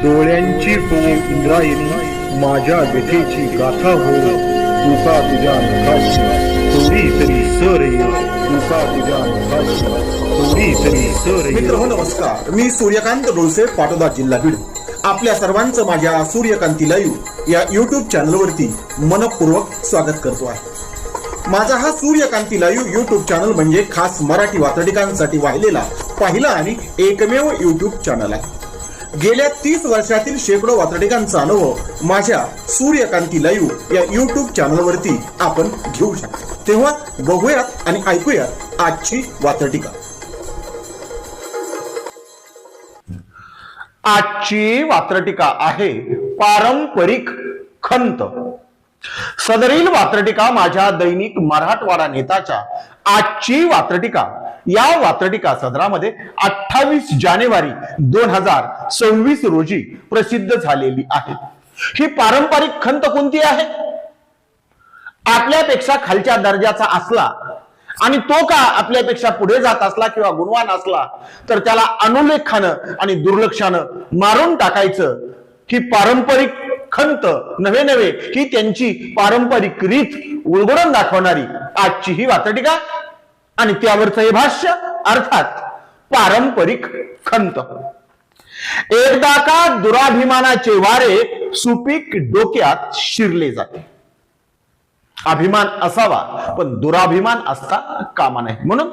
डोळ्यांची हो इंद्रायणी माझ्या व्यथेची गाथा हो तुका तुझ्या नखाची थोडी तरी सर ये तुका तुझ्या नखाची थोडी तरी सर ये. मित्र नमस्कार, मी सूर्यकांत डोळसे, पाटोदा, जिल्हा बीड. आपल्या सर्वांचं माझ्या सूर्यकांती लाईव्ह या युट्यूब चॅनलवरती मनपूर्वक स्वागत करतो आहे. माझा हा सूर्यकांती लाईव्ह युट्यूब चॅनल म्हणजे खास मराठी वात्रटिकांसाठी वाहिलेला पहिला आणि एकमेव युट्यूब चॅनल आहे. गेल्या 30 वर्षातील शेकडो वात्रटिकांचा अनुभव माझ्या सूर्यकांती लाईव्ह या युट्यूब चॅनलवरती आपण घेऊ शकता. तेव्हा बघूयात आणि ऐकूयात आजची वात्रटिका. आजची वात्रटिका आहे पारंपरिक खंत. सदरील वात्रटिका माझ्या दैनिक मराठवाडा नेताच्या आजची वात्रटिका या वात्रटिका सदरामध्ये 28 जानेवारी 2026 रोजी प्रसिद्ध झालेली आहे. ही पारंपरिक खंत कोणती आहे? आपल्यापेक्षा खालच्या दर्जाचा असला आणि तो का आपल्यापेक्षा पुढे जात असला किंवा गुणवान असला तर त्याला अनुलेखानं आणि दुर्लक्षानं मारून टाकायचं. ही पारंपरिक खंत नव्हे ही त्यांची पारंपरिक रीत उलगडून दाखवणारी आजची ही वात्रटिका आणि त्यावरचं हे भाष्य, अर्थात पारंपरिक खंत. एकदा का दुराभिमानाचे वारे सुपीक डोक्यात शिरले जाते. अभिमान असावा पण दुराभिमान असता कामा नये. म्हणून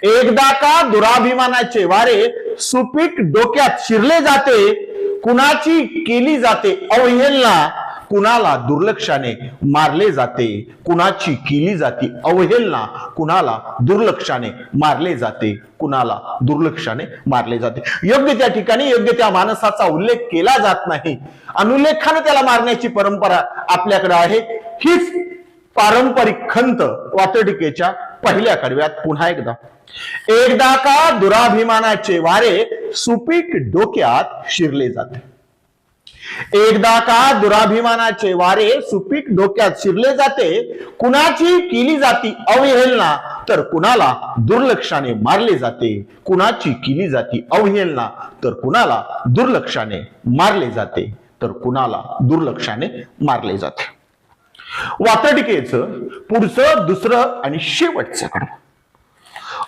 एकदा का दुराभिमानाचे वारे सुपीक डोक्यात शिरले जाते, कुणाची केली जाते अवहेलना, कुणाला दुर्लक्षाने मारले जाते. कुणाची केली जाते अवहेलना, कुणाला दुर्लक्षाने मारले जाते. कुणाला दुर्लक्षाने मारले जाते. योग्य त्या ठिकाणी योग्य त्या माणसाचा उल्लेख केला जात नाही. अनुल्लेखाने त्याला मारण्याची परंपरा आपल्याकडे आहे. हीच पारंपरिक खंत वात्रटिकेच्या पहिल्या कडव्यात पुन्हा एकदा का दुराभिमानाचे वारे सुपीक डोक्यात शिरले जाते. एकदा का दुराभिमानाचे वारे सुपीक डोक्यात शिरले जाते, कुणाची केली जाती अवहेलना तर कुणाला दुर्लक्षाने मारले जाते. कुणाची केली जाती अवहेलना तर कुणाला दुर्लक्षाने मारले जाते. तर कुणाला दुर्लक्षाने मारले जाते. वात्रटिकेचं पुढचं दुसरं आणि शेवटचं कडवं.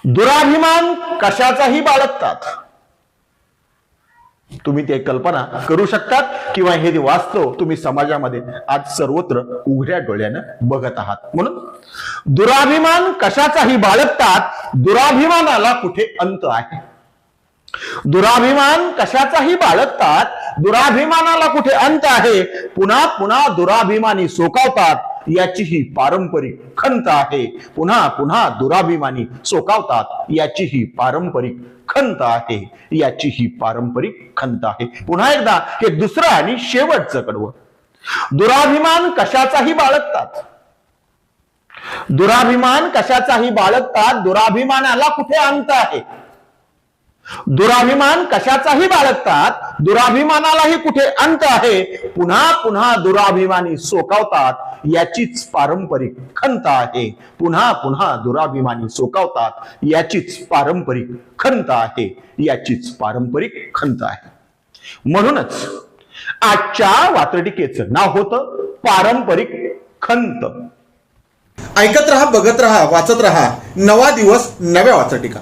दुराभिमान कशाचाही बाळगतात. तुम्ही ते कल्पना करू शकतात किंवा हे वास्तव तुम्ही समाजामध्ये आज सर्वत्र उघड्या डोळ्यानं बघत आहात. म्हणून दुराभिमान कशाचाही बाळगतात, दुराभिमानाला कुठे अंत आहे. दुराभिमान कशाचाही बाळगतात, दुराभिमानाला कुठे अंत आहे. पुन्हा पुन्हा दुराभिमानी सोकावतात, याची ही पारंपरिक खंत आहे. पुन्हा पुन्हा दुराभिमानी सोकावतात, याची ही पारंपरिक खंत आहे. याची ही पारंपरिक खंत आहे. पुन्हा एकदा हे दुसरं आणि शेवटचं कडवं. दुराभिमान कशाचाही बाळगतात. दुराभिमान कशाचाही बाळगतात, दुराभिमानाला कुठे अंत आहे. दुराभिमान कशाचाही बाळगतात, दुराभिमानालाही कुठे अंत आहे. पुन्हा पुन्हा दुराभिमानी सोकावतात, याचीच पारंपरिक खंत आहे. पुन्हा पुन्हा दुराभिमानी सोकावतात, याचीच पारंपरिक खंत आहे. याचीच पारंपरिक खंत आहे. म्हणूनच आजच्या वात्रटिकेचं नाव होतं पारंपरिक खंत. ऐकत रहा, बघत रहा, वाचत रहा. नवा दिवस नव्या वात्रटिका.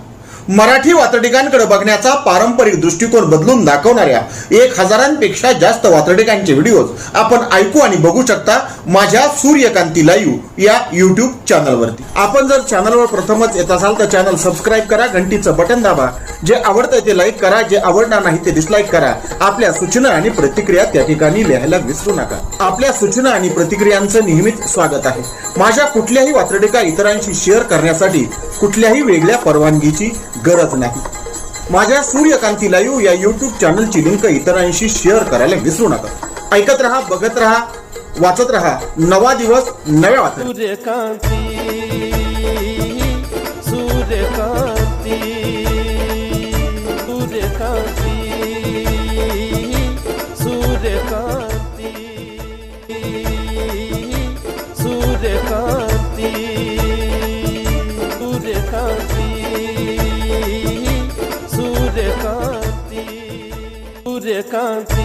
मराठी वात्रटिकांकडे बघण्याचा पारंपरिक दृष्टिकोन बदलून दाखवणाऱ्या 1000पेक्षा जास्त वात्रटिकांचे व्हिडिओज आपण ऐकू आणि बघू शकता माझ्या सूर्यकांती लाईव्ह या युट्यूब चॅनलवरती. आपण जर चॅनलवर प्रथमच येत असाल तर चॅनल सबस्क्राईब करा, घंटीचं बटन दाबा. जे आवडतंय ते लाईक करा, जे आवडणार नाही ते डिसलाईक करा. आपल्या सूचना आणि प्रतिक्रिया त्या ठिकाणी लिहायला विसरू नका. आपल्या सूचना आणि प्रतिक्रियांचं नेहमीच स्वागत आहे. माझ्या कुठल्याही वात्रटिका इतरांशी शेअर करण्यासाठी कुठल्याही वेगळ्या परवानगीची गरज नाही. माझ्या सूर्यकांती लाईव्ह या युट्यूब चॅनलची लिंक इतरांशी शेअर करायला विसरू नका. ऐकत रहा, बघत रहा, वाचत रहा. नवा दिवस नव्या वात्रटिका. सूर्यकांती, सूर्यकांती, सूर्यकांती, सूर्यकांती, सूर्यकांती, सूर्यकांती, सूर्यकांती, सूर्यकांती